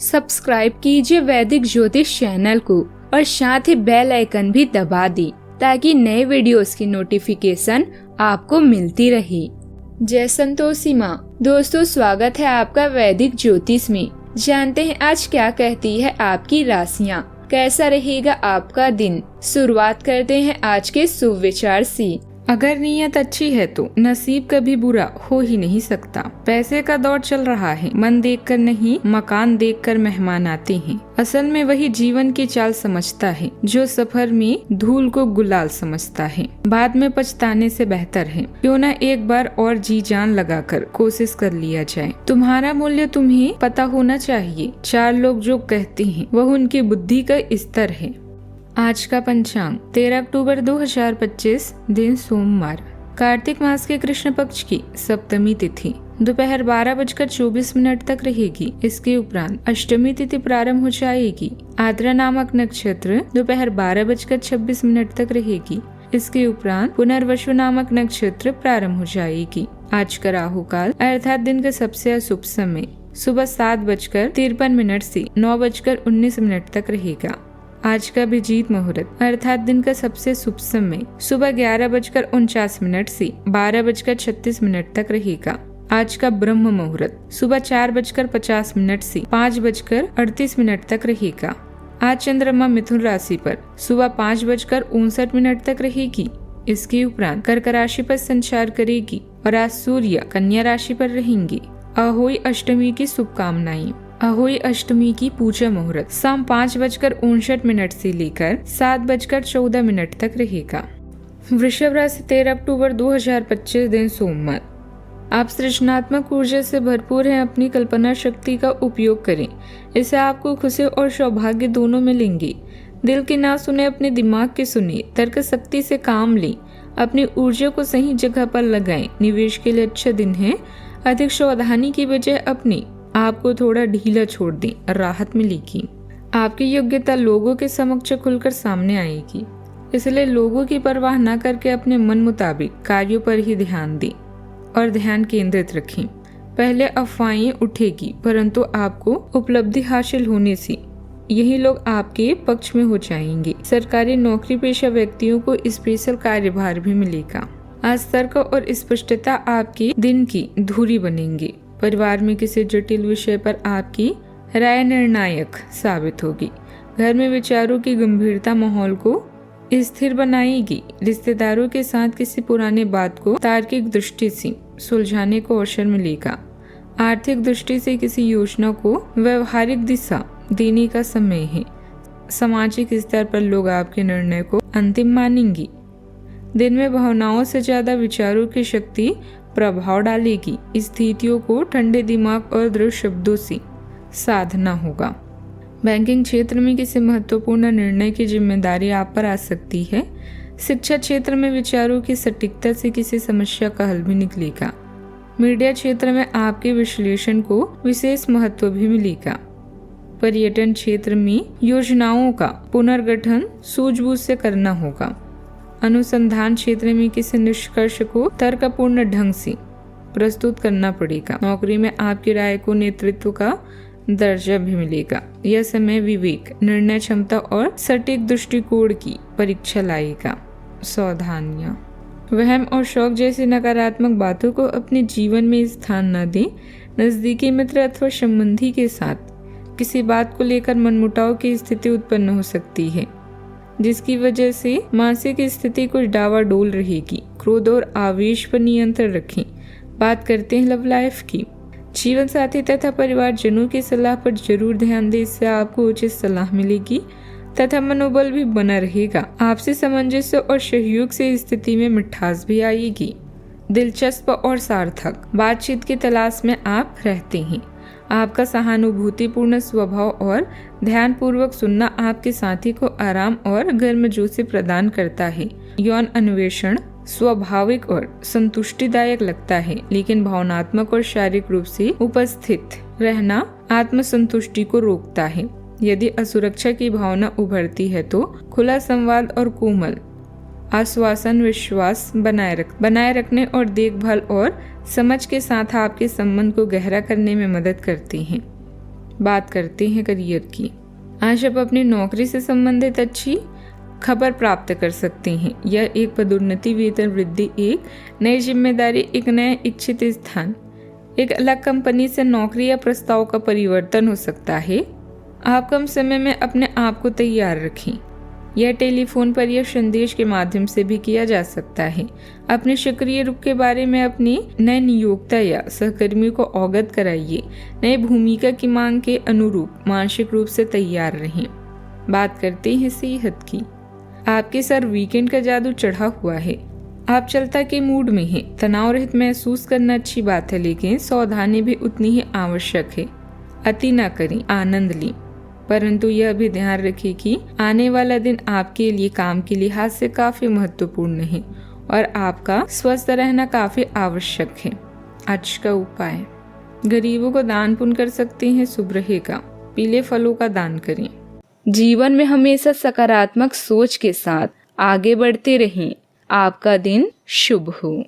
Subscribe कीजिए वैदिक ज्योतिष चैनल को और साथ ही बेल आइकन भी दबा दी ताकि नए वीडियोस की नोटिफिकेशन आपको मिलती रहे। जय संतोषी माँ। दोस्तों, स्वागत है आपका वैदिक ज्योतिष में। जानते हैं आज क्या कहती है आपकी राशियाँ, कैसा रहेगा आपका दिन। शुरुआत करते हैं आज के शुभ विचार से। अगर नीयत अच्छी है तो नसीब कभी बुरा हो ही नहीं सकता। पैसे का दौर चल रहा है, मन देखकर नहीं मकान देखकर मेहमान आते हैं। असल में वही जीवन की चाल समझता है जो सफर में धूल को गुलाल समझता है। बाद में पछताने से बेहतर है क्यों न एक बार और जी जान लगाकर कोशिश कर लिया जाए। तुम्हारा मूल्य तुम्हें पता होना चाहिए। चार लोग जो कहते हैं वह उनकी बुद्धि का स्तर है। आज का पंचांग 13 अक्टूबर 2025, दिन सोमवार। कार्तिक मास के कृष्ण पक्ष की सप्तमी तिथि दोपहर 12:24 तक रहेगी। इसके उपरांत अष्टमी तिथि प्रारंभ हो जाएगी। आद्रा नामक नक्षत्र दोपहर 12:26 तक रहेगी। इसके उपरांत पुनर्वसु नामक नक्षत्र प्रारंभ हो जाएगी। आज का राहु काल अर्थात दिन का सबसे अशुभ समय सुबह 7:53 से 9:19 तक रहेगा। आज का अभिजीत मुहूर्त अर्थात दिन का सबसे शुभ समय सुबह 11:49 से 12:36 तक रहेगा। आज का ब्रह्म मुहूर्त सुबह 4:50 से 5:38 तक रहेगा। आज चंद्रमा मिथुन राशि पर सुबह 5:59 तक रहेगी। इसके उपरांत कर्क राशि पर संचार करेगी और आज सूर्य कन्या राशि पर रहेंगे। अहोई अष्टमी की शुभकामनाएं। अहोई अष्टमी की पूजा मुहूर्त शाम 5:59 से लेकर 7:14 तक रहेगा। वृषभ राशि 13 अक्टूबर 2025, दिन सोमवार। आप सृजनात्मक ऊर्जा से भरपूर हैं। अपनी कल्पना शक्ति का उपयोग करें, इससे आपको खुशी और सौभाग्य दोनों मिलेंगे। दिल की ना सुने, अपने दिमाग की सुनिए। तर्क शक्ति से काम लें, अपनी ऊर्जा को सही जगह पर लगाएं। निवेश के लिए अच्छा दिन है। अधिक सावधानी की बजाय अपनी आपको थोड़ा ढीला छोड़ दें, राहत मिलेगी। आपकी योग्यता लोगों के समक्ष खुलकर सामने आएगी, इसलिए लोगों की परवाह न करके अपने मन मुताबिक कार्यों पर ही ध्यान दें और ध्यान केंद्रित रखें। पहले अफवाहें उठेगी, परंतु आपको उपलब्धि हासिल होने से यही लोग आपके पक्ष में हो जाएंगे। सरकारी नौकरी पेशा व्यक्तियों को स्पेशल कार्यभार भी मिलेगा। आज तर्क और स्पष्टता आपके दिन की धुरी बनेंगे। परिवार में किसी जटिल विषय पर आपकी राय निर्णायक साबित होगी। घर में विचारों की गंभीरता माहौल को स्थिर बनाएगी। रिश्तेदारों के साथ किसी पुराने बात को तार्किक दृष्टि से सुलझाने को अवसर मिलेगा। आर्थिक दृष्टि से किसी योजना को व्यवहारिक दिशा देने का समय है। सामाजिक स्तर पर लोग आपके निर्णय को अंतिम मानेंगे। दिन में भावनाओं से ज्यादा विचारों की शक्ति प्रभाव डालेगी। स्थितियों को ठंडे दिमाग और दृढ़ शब्दों से साधना होगा। बैंकिंग क्षेत्र में किसी महत्वपूर्ण निर्णय की जिम्मेदारी आप पर आ सकती है। शिक्षा क्षेत्र में विचारों की सटीकता से किसी समस्या का हल भी निकलेगा। मीडिया क्षेत्र में आपके विश्लेषण को विशेष महत्व भी मिलेगा। पर्यटन क्षेत्र में योजनाओं का पुनर्गठन सूझबूझ से करना होगा। अनुसंधान क्षेत्र में किसी निष्कर्ष को तर्कपूर्ण ढंग से प्रस्तुत करना पड़ेगा। नौकरी में आपकी राय को नेतृत्व का दर्जा भी मिलेगा। यह समय विवेक, निर्णय क्षमता और सटीक दृष्टिकोण की परीक्षा लाएगा। सावधानियां। वहम और शौक जैसी नकारात्मक बातों को अपने जीवन में स्थान न दें। नजदीकी मित्र अथवा संबंधी के साथ किसी बात को लेकर मनमुटाव की स्थिति उत्पन्न हो सकती है, जिसकी वजह से मानसिक स्थिति कुछ डावाडोल रहेगी। क्रोध और आवेश पर नियंत्रण रखें। बात करते हैं लव लाइफ की। जीवन साथी तथा परिवारजनों की सलाह पर जरूर ध्यान दें, इससे आपको उचित सलाह मिलेगी तथा मनोबल भी बना रहेगा। आपसी सामंजस्य और सहयोग से स्थिति में मिठास भी आएगी। दिलचस्प और सार्थक बातचीत की तलाश में आप रहते हैं। आपका सहानुभूतिपूर्ण स्वभाव और ध्यानपूर्वक सुनना आपके साथी को आराम और गर्मजोशी प्रदान करता है। यौन अन्वेषण स्वाभाविक और संतुष्टिदायक लगता है, लेकिन भावनात्मक और शारीरिक रूप से उपस्थित रहना आत्मसंतुष्टि को रोकता है। यदि असुरक्षा की भावना उभरती है तो खुला संवाद और कोमल आश्वासन विश्वास बनाए रखने और देखभाल और समझ के साथ आपके संबंध को गहरा करने में मदद करती हैं। बात करते हैं करियर की। आज आप अपनी नौकरी से संबंधित अच्छी खबर प्राप्त कर सकते हैं। यह एक पदोन्नति, वेतन वृद्धि, एक नई जिम्मेदारी, एक नया इच्छित स्थान, एक अलग कंपनी से नौकरी या प्रस्ताव का परिवर्तन हो सकता है। आप कम समय में अपने आप को तैयार रखें। यह टेलीफोन पर या संदेश के माध्यम से भी किया जा सकता है। अपने सक्रिय रूप के बारे में अपने नए नियोक्ता या सहकर्मी को अवगत कराइए। नई भूमिका की मांग के अनुरूप मानसिक रूप से तैयार रहें। बात करते हैं सेहत की। आपके सर वीकेंड का जादू चढ़ा हुआ है। आप चिंता के मूड में हैं। तनाव रहित महसूस करना अच्छी बात है, लेकिन सावधानी भी उतनी ही आवश्यक है। अति न करें, आनंद लें, परंतु यह भी ध्यान रखें कि आने वाला दिन आपके लिए काम के लिहाज से काफी महत्वपूर्ण है और आपका स्वस्थ रहना काफी आवश्यक है। आज का उपाय, गरीबों को दान पुण्य कर सकते हैं। शुभ रहेगा, पीले फलों का दान करें। जीवन में हमेशा सकारात्मक सोच के साथ आगे बढ़ते रहें। आपका दिन शुभ हो।